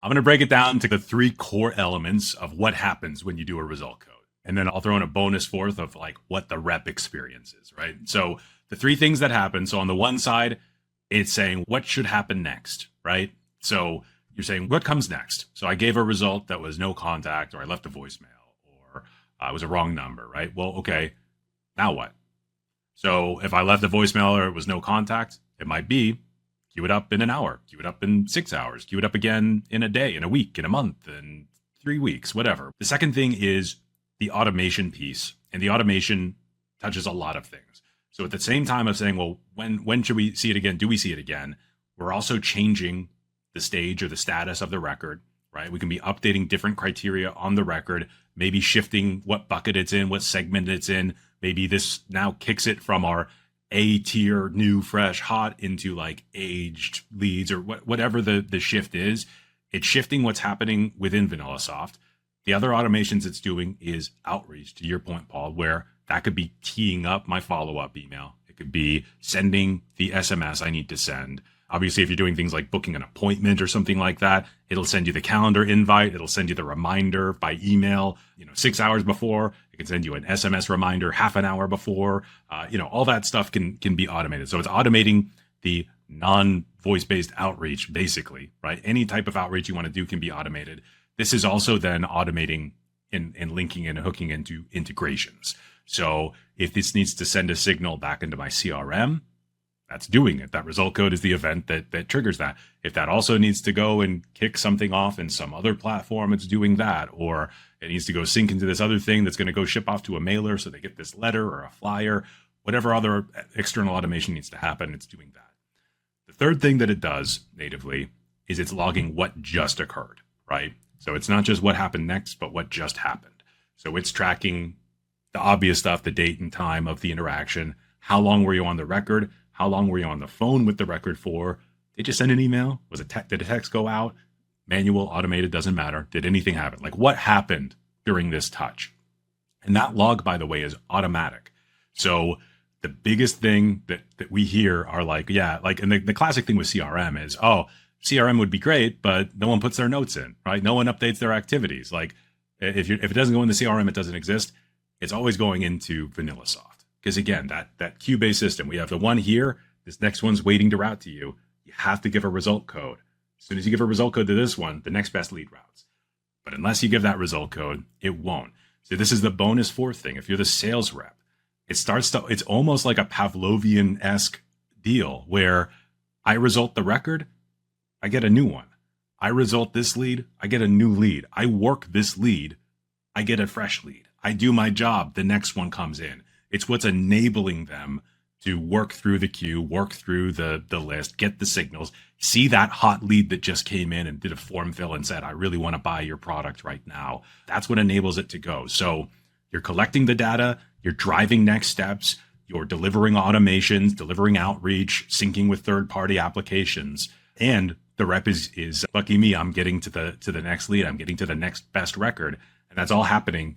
I'm going to break it down to the three core elements of what happens when you do a result code. And then I'll throw in a bonus fourth of like what the rep experience is, right? So the three things that happen. So on the one side, it's saying what should happen next, right? So you're saying what comes next. So I gave a result that was no contact, or I left a voicemail, or it was a wrong number, right? Well, okay, now what? So if I left a voicemail or it was no contact, it might be queue it up in an hour, queue it up in 6 hours, queue it up again in a day, in a week, in a month, in 3 weeks, whatever. The second thing is the automation piece, and the automation touches a lot of things. So at the same time of saying, well, when should we see it again? Do we see it again? We're also changing the stage or the status of the record, right? We can be updating different criteria on the record, maybe shifting what bucket it's in, what segment it's in. Maybe this now kicks it from our A tier, new, fresh, hot into like aged leads, or whatever the shift is. It's shifting what's happening within Vanillasoft. The other automations it's doing is outreach, to your point, Paul, where that could be teeing up my follow-up email. It could be sending the SMS I need to send. Obviously, if you're doing things like booking an appointment or something like that, it'll send you the calendar invite. It'll send you the reminder by email, 6 hours before. It can send you an SMS reminder half an hour before. All that stuff can be automated. So it's automating the non-voice-based outreach, basically, right? Any type of outreach you want to do can be automated. This is also then automating and linking and hooking into integrations. So if this needs to send a signal back into my CRM, that's doing it. That result code is the event that triggers that. If that also needs to go and kick something off in some other platform, it's doing that. Or it needs to go sync into this other thing that's going to go ship off to a mailer so they get this letter or a flyer, whatever other external automation needs to happen, it's doing that. The third thing that it does natively is it's logging what just occurred, right? So it's not just what happened next, but what just happened. So it's tracking the obvious stuff, the date and time of the interaction. How long were you on the record? How long were you on the phone with the record for? Did you send an email? Did a text go out? Manual, automated, doesn't matter. Did anything happen? Like what happened during this touch? And that log, by the way, is automatic. So the biggest thing that we hear are like, and the classic thing with CRM is, CRM would be great, but no one puts their notes in, right? No one updates their activities. Like if it doesn't go in the CRM, it doesn't exist. It's always going into Vanillasoft. Because again, that queue-based system, we have the one here, this next one's waiting to route to you. You have to give a result code. As soon as you give a result code to this one, the next best lead routes. But unless you give that result code, it won't. So this is the bonus fourth thing. If you're the sales rep, it's almost like a Pavlovian-esque deal where I result the record, I get a new one. I result this lead, I get a new lead. I work this lead, I get a fresh lead. I do my job, the next one comes in. It's what's enabling them to work through the queue, work through the list, get the signals, see that hot lead that just came in and did a form fill and said, I really want to buy your product right now. That's what enables it to go. So you're collecting the data, you're driving next steps, you're delivering automations, delivering outreach, syncing with third-party applications. And the rep is lucky me, I'm getting to the next lead, I'm getting to the next best record. And that's all happening